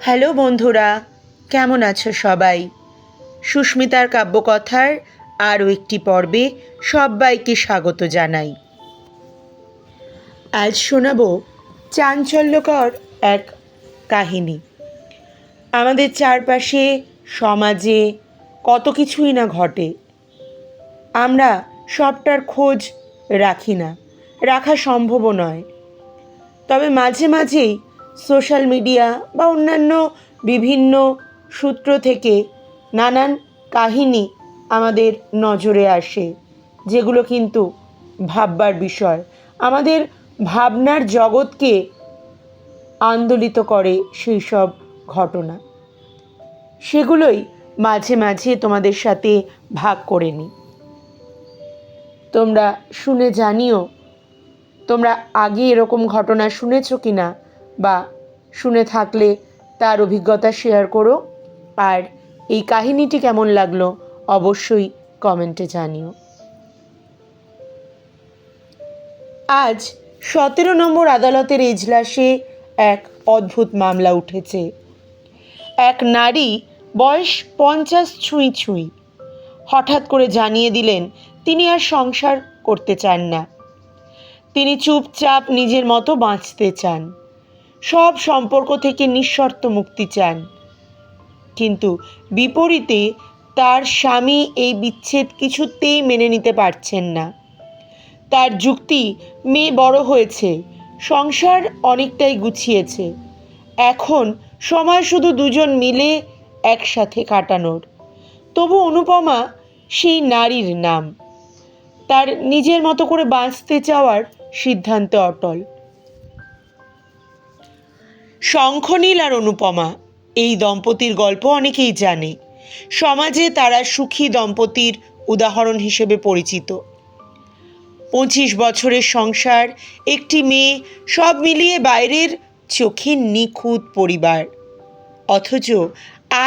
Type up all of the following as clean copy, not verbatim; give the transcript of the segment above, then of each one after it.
Hello বন্ধুরা, কেমন আছো সবাই? সুস্মিতার কাব্যকথার আরও একটি পর্বে সবাইকে স্বাগত জানাই। আজ শোনাব চাঞ্চল্যকর এক কাহিনী। আমাদের চারপাশে সমাজে কত কিছুই না ঘটে, আমরা সবটার খোঁজ রাখি না, রাখা সম্ভবও নয়। তবে মাঝে মাঝেই সোশ্যাল মিডিয়া বা অন্যান্য বিভিন্ন সূত্র থেকে নানান কাহিনী আমাদের নজরে আসে, যেগুলো কিন্তু ভাববার বিষয়, আমাদের ভাবনার জগৎকে আন্দোলিত করে সেই সব ঘটনা। সেগুলোই মাঝে মাঝে তোমাদের সাথে ভাগ করে নিই। তোমরা শুনে জানিও তোমরা আগে এরকম ঘটনা শুনেছো কি না, বা শুনে থাকলে তার অভিজ্ঞতা শেয়ার করো। আর এই কাহিনীটি কেমন লাগলো অবশ্যই কমেন্টে জানিও। আজ 17 নম্বর আদালতের এজলাসে এক অদ্ভুত মামলা উঠেছে। এক নারী, বয়স 50 ছুঁই ছুঁই, হঠাৎ করে জানিয়ে দিলেন তিনি আর সংসার করতে চান না। তিনি চুপচাপ নিজের মতো বাঁচতে চান, সব সম্পর্ক থেকে নিঃশর্ত মুক্তি চান। কিন্তু বিপরীতে তার স্বামী এই বিচ্ছেদ কিছুতেই মেনে নিতে পারছেন না। তার যুক্তি, মেয়ে বড় হয়েছে, সংসার অনেকটাই গুছিয়েছে, এখন সময় শুধু দুজন মিলে একসাথে কাটানোর। তবু অনুপমা সেই নারীর নাম, তার নিজের মতো করে বাঁচতে চাওয়ার সিদ্ধান্তে অটল। শঙ্খনীল আর অনুপমা এই দম্পতির গল্প অনেকেই জানে। সমাজে তারা সুখী দম্পতির উদাহরণ হিসেবে পরিচিত। 25 বছরের সংসার, একটি মেয়ে, সব মিলিয়ে বাইরের চোখে নিখুঁত পরিবার। অথচ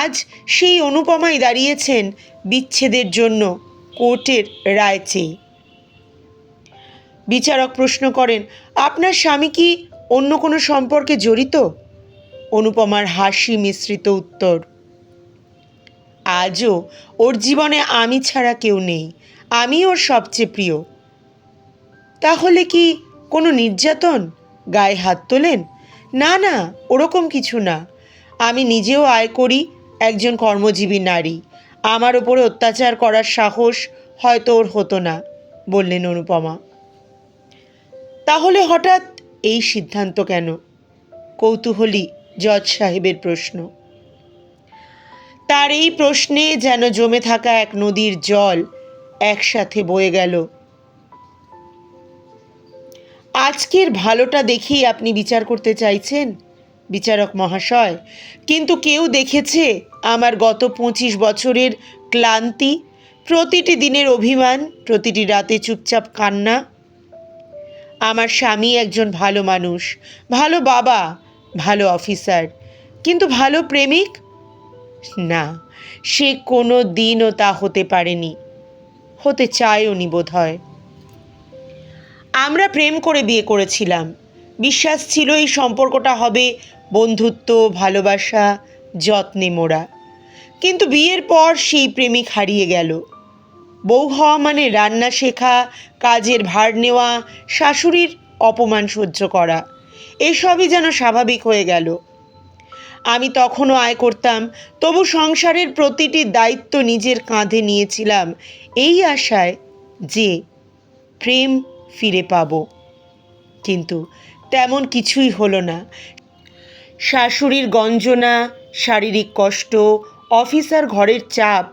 আজ সেই অনুপমাই দাঁড়িয়েছেন বিচ্ছেদের জন্য কোর্টের রায় চেয়ে। বিচারক প্রশ্ন করেন, আপনার স্বামী কি অন্য কোনো সম্পর্কে জড়িত? অনুপমার হাসি মিশ্রিত উত্তর, আজও ওর জীবনে আমি ছাড়া কেউ নেই, আমি ওর সবচেয়ে প্রিয়। তাহলে কি কোনো নির্যাতন? গায়ে হাত তোলেন? না না, ওরকম কিছু না। আমি নিজেও আয় করি, একজন কর্মজীবী নারী, আমার ওপরে অত্যাচার করার সাহস হয়তো ওর হতো না, বললেন অনুপমা। তাহলে হঠাৎ এই সিদ্ধান্ত কেন? কৌতূহলী জজ সাহেবের প্রশ্ন। তার এই প্রশ্নে যেন জমে থাকা এক নদীর জল একসাথে বয়ে গেল। আজকের ভালোটা দেখেই আপনি বিচার করতে চাইছেন, বিচারক মহাশয়, কিন্তু কেউ দেখেছে আমার গত 25 বছরের ক্লান্তি, প্রতিটি দিনের অভিমান, প্রতিটি রাতে চুপচাপ কান্না? আমার স্বামী একজন ভালো মানুষ, ভালো বাবা, ভালো অফিসার, কিন্তু ভালো প্রেমিক না, সে কোনো দিনও তা হতে পারেনি, হতে চায়ওনি বোধ হয়। আমরা প্রেম করে বিয়ে করেছিলাম, বিশ্বাস ছিল এই সম্পর্কটা হবে বন্ধুত্ব, ভালোবাসা, যত্নে মোড়া। কিন্তু বিয়ের পর সেই প্রেমিক হারিয়ে গেল। বউ হওয়া মানে রান্না শেখা, কাজের ভার নেওয়া, শাশুড়ির অপমান সহ্য করা, এসবই যেন স্বাভাবিক হয়ে গেল। আমি তখনও আয় করতাম, তবু সংসারের প্রতিটি দায়িত্ব নিজের কাঁধে নিয়েছিলাম এই আশায় যে প্রেম ফিরে পাব। কিন্তু তেমন কিছুই হলো না। শাশুড়ির গঞ্জনা, শারীরিক কষ্ট, অফিসার ঘরের চাপ,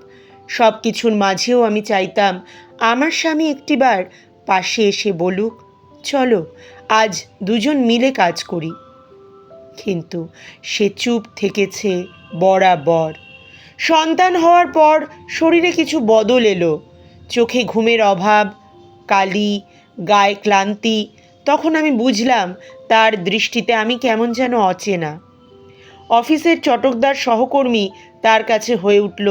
সব কিছুর মাঝেও আমি চাইতাম আমার স্বামী একটিবার পাশে এসে বলুক, চলো আজ দুজন মিলে কাজ করি। কিন্তু সে চুপ থেকেছে বরাবর। সন্তান হওয়ার পর শরীরে কিছু বদল এলো, চোখে ঘুমের অভাব, কালি, গায়ে ক্লান্তি। তখন আমি বুঝলাম তার দৃষ্টিতে আমি কেমন যেন অচেনা। অফিসের চটকদার সহকর্মী তার কাছে হয়ে উঠল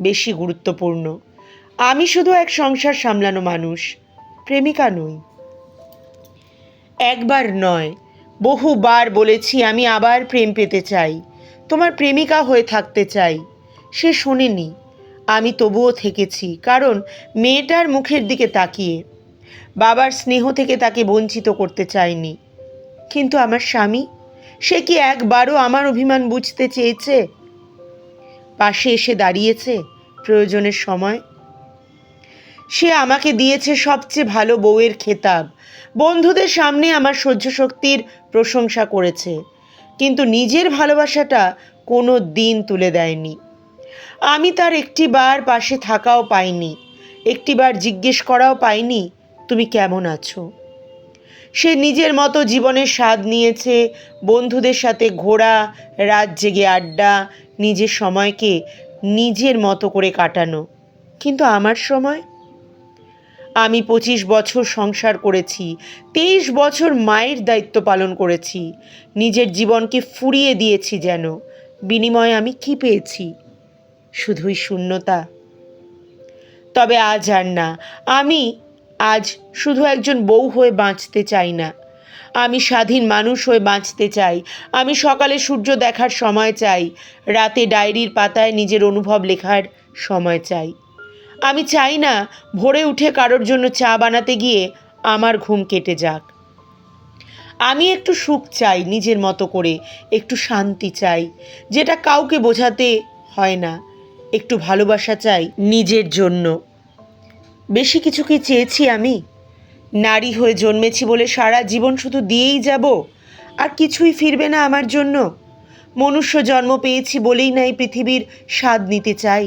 বেশি গুরুত্বপূর্ণ। আমি শুধু এক সংসার সামলানো মানুষ, প্রেমিকা নই। একবার নয়, বহুবার বলেছি আমি আবার প্রেম পেতে চাই, তোমার প্রেমিকা হয়ে থাকতে চাই। সে শোনেনি। আমি তবুও থেকেছি, কারণ মেয়েটার মুখের দিকে তাকিয়ে বাবার স্নেহ থেকে তাকে বঞ্চিত করতে চাইনি। কিন্তু আমার স্বামী, সে কি একবারও আমার অভিমান বুঝতে চেয়েছে? পাশে এসে দাঁড়িয়েছে প্রয়োজনের সময়। সে আমাকে দিয়েছে সবচেয়ে ভালো বউয়ের খেতাব। বন্ধুদের সামনে আমার সহ্য শক্তির প্রশংসা করেছে, কিন্তু নিজের ভালোবাসাটা কোনো দিন তুলে দেয়নি। আমি তার একটিবার পাশে থাকাও পাইনি, একটিবার জিজ্ঞেস করাও পাইনি তুমি কেমন আছো। সে নিজের মতো জীবনের স্বাদ নিয়েছে, বন্ধুদের সাথে ঘোরা, রাত জেগে আড্ডা, নিজের সময়কে নিজের মতো করে কাটানো। কিন্তু আমার সময়? আমি 25 বছর সংসার করেছি, 23 বছর মায়ের দায়িত্ব পালন করেছি, নিজের জীবনকে ফুরিয়ে দিয়েছি যেন। বিনিময়ে আমি কি পেয়েছি? শুধুই শূন্যতা। তবে আজ আর না। আমি আজ শুধু একজন বউ হয়ে বাঁচতে চাই না, আমি স্বাধীন মানুষ হয়ে বাঁচতে চাই। আমি সকালে সূর্য দেখার সময় চাই, রাতে ডায়েরির পাতায় নিজের অনুভব লেখার সময় চাই। আমি চাই না ভোরে উঠে কারোর জন্য চা বানাতে গিয়ে আমার ঘুম কেটে যাক। আমি একটু সুখ চাই নিজের মতো করে, একটু শান্তি চাই যেটা কাউকে বোঝাতে হয় না, একটু ভালোবাসা চাই নিজের জন্য। বেশি কিছু কি চেয়েছি আমি? নারী হয়ে জন্মেছি বলে সারা জীবন শুধু দিয়েই যাব, আর কিছুই ফিরবে না আমার জন্য? মনুষ্য জন্ম পেয়েছি বলেই না এই পৃথিবীর স্বাদ নিতে চাই।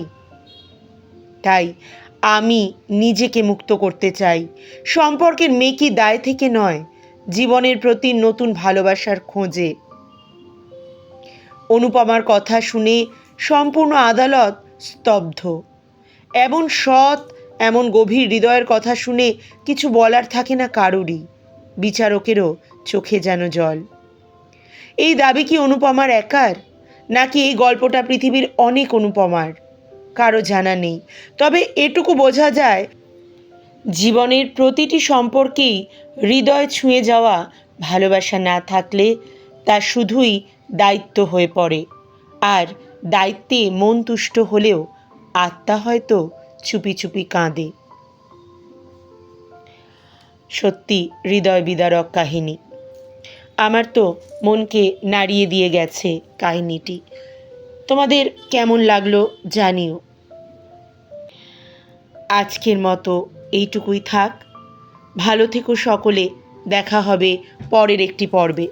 তাই আমি নিজেকে মুক্ত করতে চাই, সম্পর্কের মেকি দায় থেকে নয়, জীবনের প্রতি নতুন ভালোবাসার খোঁজে। অনুপমার কথা শুনে সম্পূর্ণ আদালত স্তব্ধ। এমন সৎ, এমন গভীর হৃদয়ের কথা শুনে কিছু বলার থাকে না কারুরই। বিচারকেরও চোখে যেন জল। এই দাবি কি অনুপমার একার, নাকি এই গল্পটা পৃথিবীর অনেক অনুপমার? কারো জানা নেই। তবে এটুকু বোঝা যায়, জীবনের প্রতিটি সম্পর্কেই হৃদয় ছুঁয়ে যাওয়া ভালোবাসা না থাকলে তা শুধুই দায়িত্ব হয়ে পড়ে। আর দায়িত্বে মন তুষ্ট হলেও আত্মা হয়তো চুপি চুপি কাঁদে। সত্যি হৃদয় বিদারক কাহিনী। আমার তো মনকে নাড়িয়ে দিয়ে গেছে কাহিনীটি। তোমাদের কেমন লাগলো জানিও। আজকের মতো এইটুকুই থাক। ভালো থেকো সকলে। দেখা হবে পরের একটি পর্বে।